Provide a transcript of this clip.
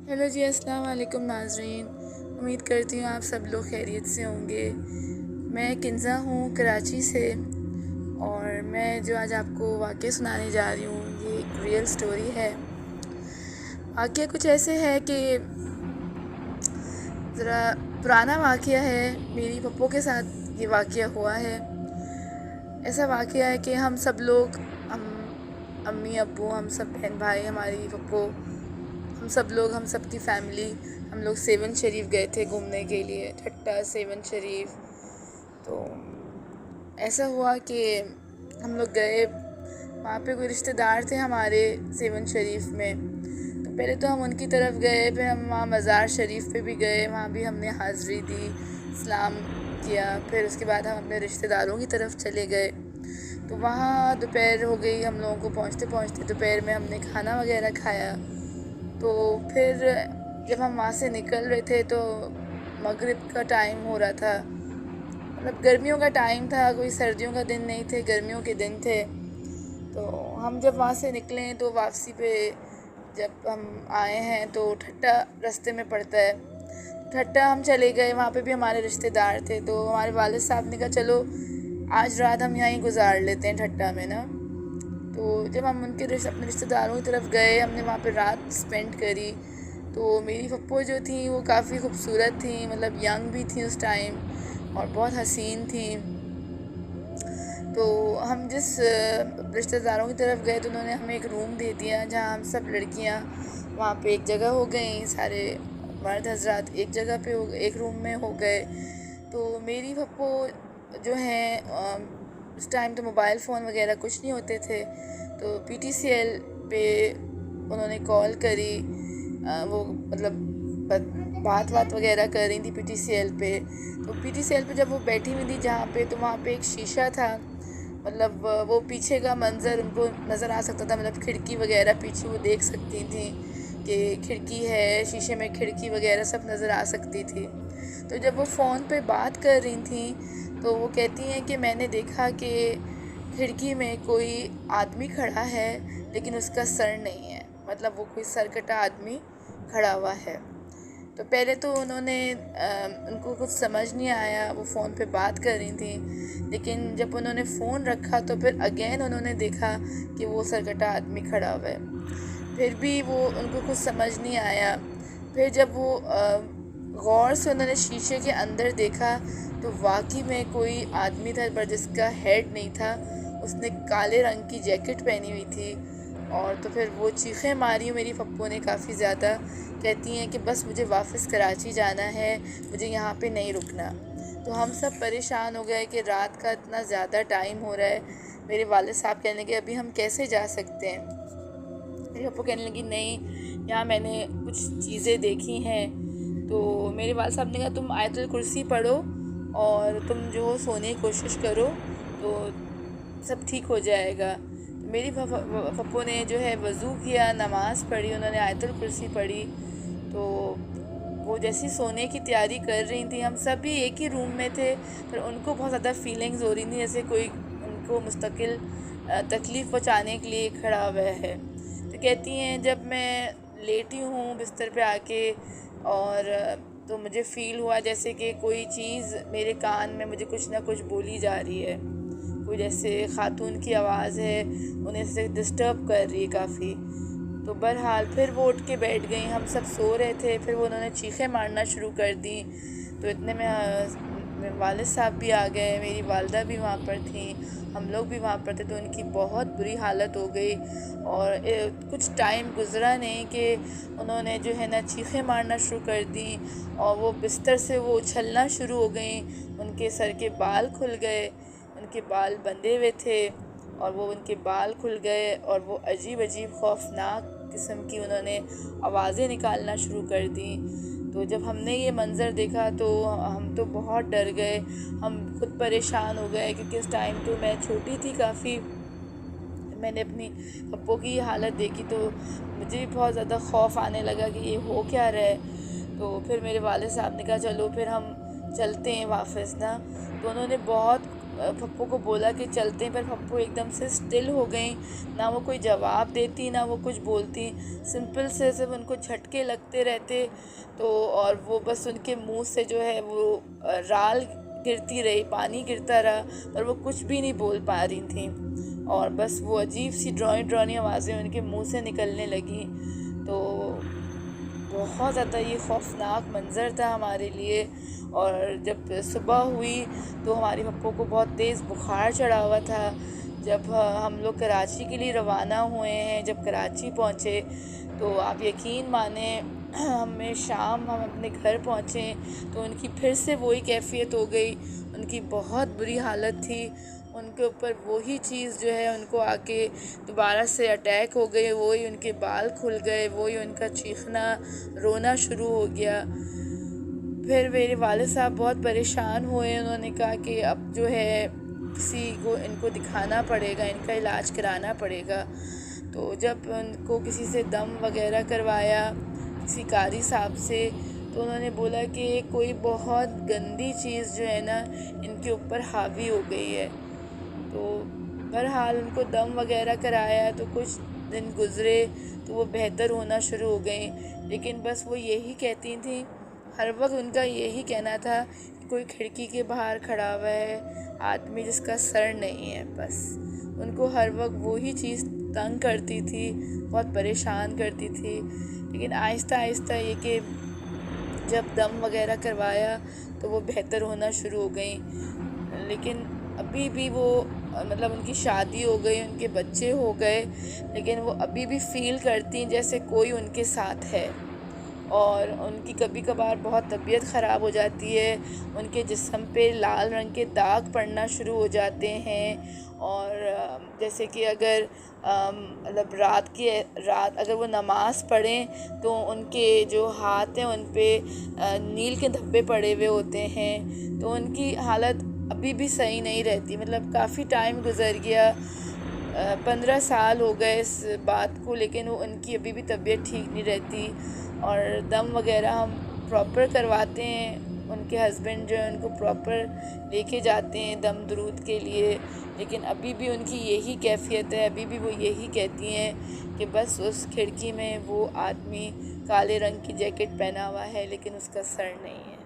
Hello जी, अस्सलाम वालेकुम नाज़रीन। उम्मीद करती हूँ आप सब लोग खैरियत से होंगे। मैं किन्ज़ा हूँ कराची से, और मैं जो आज आपको वाक़या सुनाने जा रही हूँ ये एक रियल स्टोरी है। वाक़या कुछ ऐसे है कि ज़रा पुराना वाक़या है, मेरी पप्पो के साथ ये वाक़या हुआ है। ऐसा वाक़या है कि हम सब लोग, हम अम्मी अब्बू, हम सब बहन भाई, हमारी पप्पो, हम सब की फ़ैमिली, हम लोग सेवन शरीफ गए थे घूमने के लिए, ठट्टा सेवन शरीफ। तो ऐसा हुआ कि हम लोग गए, वहाँ पे कोई रिश्तेदार थे हमारे सेवन शरीफ में। तो पहले तो हम उनकी तरफ गए, फिर हम वहाँ मज़ार शरीफ पे भी गए, वहाँ भी हमने हाज़री दी, सलाम किया। फिर उसके बाद हम अपने रिश्तेदारों की तरफ चले गए। तो वहाँ दोपहर हो गई हम लोगों को पहुँचते पहुँचते। दोपहर में हमने खाना वगैरह खाया। तो फिर जब हम वहाँ से निकल रहे थे तो मगरिब का टाइम हो रहा था, मतलब गर्मियों का टाइम था, कोई सर्दियों का दिन नहीं थे, गर्मियों के दिन थे। तो हम जब वहाँ से निकले तो वापसी पे जब हम आए हैं तो ठट्टा रास्ते में पड़ता है। ठट्टा हम चले गए, वहाँ पे भी हमारे रिश्तेदार थे। तो हमारे वालिद साहब ने कहा चलो आज रात हम यहाँ ही गुजार लेते हैं ठट्टा में ना। तो जब हम अपने रिश्तेदारों की तरफ गए, हमने वहाँ पे रात स्पेंड करी। तो मेरी पप्पो जो थी वो काफ़ी खूबसूरत थी, मतलब यंग भी थी उस टाइम और बहुत हसीन थी। तो हम जिस रिश्तेदारों की तरफ गए तो उन्होंने हमें एक रूम दे दिया जहाँ हम सब लड़कियाँ वहाँ पे एक जगह हो गई, सारे मर्द हजरात एक जगह पे हो गए, एक रूम में हो गए। तो मेरी पप्पो जो हैं, उस टाइम तो मोबाइल फ़ोन वगैरह कुछ नहीं होते थे, तो PTCL पे उन्होंने कॉल करी। वो मतलब बात बात वगैरह कर रही थी PTCL पे। तो PTCL पे जब वो बैठी हुई थी जहाँ पे, तो वहाँ पे एक शीशा था, मतलब वो पीछे का मंज़र उनको नज़र आ सकता था, मतलब खिड़की वगैरह पीछे वो देख सकती थी कि खिड़की है, शीशे में खिड़की वगैरह सब नज़र आ सकती थी। तो जब वो फ़ोन पे बात कर रही थी तो वो कहती हैं कि मैंने देखा कि खिड़की में कोई आदमी खड़ा है लेकिन उसका सर नहीं है, मतलब वो कोई सरकटा आदमी खड़ा हुआ है। तो पहले तो उनको कुछ समझ नहीं आया, वो फ़ोन पे बात कर रही थी। लेकिन जब उन्होंने फ़ोन रखा तो फिर अगेन उन्होंने देखा कि वो सरकटा आदमी खड़ा हुआ है। फिर भी वो उनको कुछ समझ नहीं आया। फिर जब वो गौर से उन्होंने शीशे के अंदर देखा तो वाकई में कोई आदमी था, पर जिसका हेड नहीं था। उसने काले रंग की जैकेट पहनी हुई थी। और तो फिर वो चीखें मारी मेरी पप्पो ने काफ़ी ज़्यादा। कहती हैं कि बस मुझे वापस कराची जाना है, मुझे यहाँ पे नहीं रुकना। तो हम सब परेशान हो गए कि रात का इतना ज़्यादा टाइम हो रहा है। मेरे वालिद साहब कहने लगे अभी हम कैसे जा सकते हैं। मेरी पप्पो कहने लगी नहीं, यहाँ मैंने कुछ चीज़ें देखी हैं। तो मेरे वालिद साहब ने कहा तुम आयतुल कुर्सी पढ़ो और तुम जो सोने की कोशिश करो तो सब ठीक हो जाएगा। मेरी पप्पो ने जो है वज़ू किया, नमाज़ पढ़ी, उन्होंने आयतुल कुर्सी पढ़ी। तो वो जैसी सोने की तैयारी कर रही थी, हम सब भी एक ही रूम में थे, पर उनको बहुत ज़्यादा फीलिंग्स हो रही थी जैसे कोई उनको मुस्तकिल तकलीफ़ पहुँचाने के लिए खड़ा हुआ है। तो कहती हैं जब मैं लेटी हूँ बिस्तर पे आके, और तो मुझे फ़ील हुआ जैसे कि कोई चीज़ मेरे कान में मुझे कुछ ना कुछ बोली जा रही है, कोई जैसे ख़ातून की आवाज़ है, उन्हें से डिस्टर्ब कर रही है काफ़ी। तो बहरहाल फिर वो उठ के बैठ गई, हम सब सो रहे थे, फिर वो उन्होंने चीखें मारना शुरू कर दी। तो इतने में मेरे वालिद साहब भी आ गए, मेरी वालदा भी वहाँ पर थी, हम लोग भी वहाँ पर थे। तो उनकी बहुत बुरी हालत हो गई, और कुछ टाइम गुज़रा नहीं कि उन्होंने जो है ना चीखें मारना शुरू कर दी, और वो बिस्तर से वो उछलना शुरू हो गई। उनके सर के बाल खुल गए, उनके बाल बंधे हुए थे और वो उनके बाल खुल गए, और वो अजीब अजीब खौफनाक किस्म की उन्होंने आवाज़ें निकालना शुरू कर दी। तो जब हमने ये मंज़र देखा तो हम तो बहुत डर गए, हम खुद परेशान हो गए, क्योंकि उस टाइम तो मैं छोटी थी काफ़ी। मैंने अपनी पप्पो की हालत देखी तो मुझे भी बहुत ज़्यादा खौफ आने लगा कि ये हो क्या रहा है। तो फिर मेरे वालिद साहब ने कहा चलो फिर हम चलते हैं वापस ना। तो उन्होंने बहुत पप्पू को बोला कि चलते हैं, पर पप्पू एकदम से स्टिल हो गई। ना वो कोई जवाब देती, ना वो कुछ बोलती। सिंपल से सिर्फ उनको झटके लगते रहते। तो और वो बस उनके मुंह से जो है वो राल गिरती रही, पानी गिरता रहा, पर वो कुछ भी नहीं बोल पा रही थी। और बस वो अजीब सी ड्रॉनी आवाज़ें उनके मुंह से निकलने लगी। तो बहुत ज़्यादा ये खौफनाक मंज़र था हमारे लिए। और जब सुबह हुई तो हमारे पप्पू को बहुत तेज़ बुखार चढ़ा हुआ था। जब हम लोग कराची के लिए रवाना हुए हैं, जब कराची पहुँचे तो आप यकीन माने हमें शाम हम अपने घर पहुँचे तो उनकी फिर से वही कैफ़ियत हो गई। उनकी बहुत बुरी हालत थी। उनके ऊपर वही चीज़ जो है उनको आके दोबारा से अटैक हो गई। वही उनके बाल खुल गए, वही उनका चीखना रोना शुरू हो गया। फिर मेरे वालिद साहब बहुत परेशान हुए। उन्होंने कहा कि अब जो है किसी को इनको दिखाना पड़ेगा, इनका इलाज कराना पड़ेगा। तो जब उनको किसी से दम वगैरह करवाया, किसी कारी साहब से, तो उन्होंने बोला कि कोई बहुत गंदी चीज़ जो है ना इनके ऊपर हावी हो गई है। तो बहरहाल उनको दम वगैरह कराया तो कुछ दिन गुज़रे तो वो बेहतर होना शुरू हो गई। लेकिन बस वो यही कहती थी, हर वक्त उनका यही कहना था कि कोई खिड़की के बाहर खड़ा हुआ है आदमी जिसका सर नहीं है। बस उनको हर वक्त वही चीज़ तंग करती थी, बहुत परेशान करती थी। लेकिन आहिस्ता आहिस्ता ये कि जब दम वगैरह करवाया तो वो बेहतर होना शुरू हो गई। लेकिन अभी भी वो मतलब उनकी शादी हो गई, उनके बच्चे हो गए, लेकिन वो अभी भी फ़ील करती जैसे कोई उनके साथ है। और उनकी कभी कभार बहुत तबीयत ख़राब हो जाती है, उनके जिस्म पे लाल रंग के दाग पड़ना शुरू हो जाते हैं। और जैसे कि अगर मतलब रात अगर वो नमाज़ पढ़ें तो उनके जो हाथ हैं उन पे नील के धब्बे पड़े हुए होते हैं। तो उनकी हालत अभी भी सही नहीं रहती। मतलब काफ़ी टाइम गुज़र गया, 15 साल हो गए इस बात को, लेकिन वो उनकी अभी भी तबीयत ठीक नहीं रहती। और दम वगैरह हम प्रॉपर करवाते हैं, उनके हस्बैंड जो है उनको प्रॉपर लेके जाते हैं दम दुरूद के लिए। लेकिन अभी भी उनकी यही कैफ़ियत है, अभी भी वो यही कहती हैं कि बस उस खिड़की में वो आदमी काले रंग की जैकेट पहना हुआ है लेकिन उसका सर नहीं है।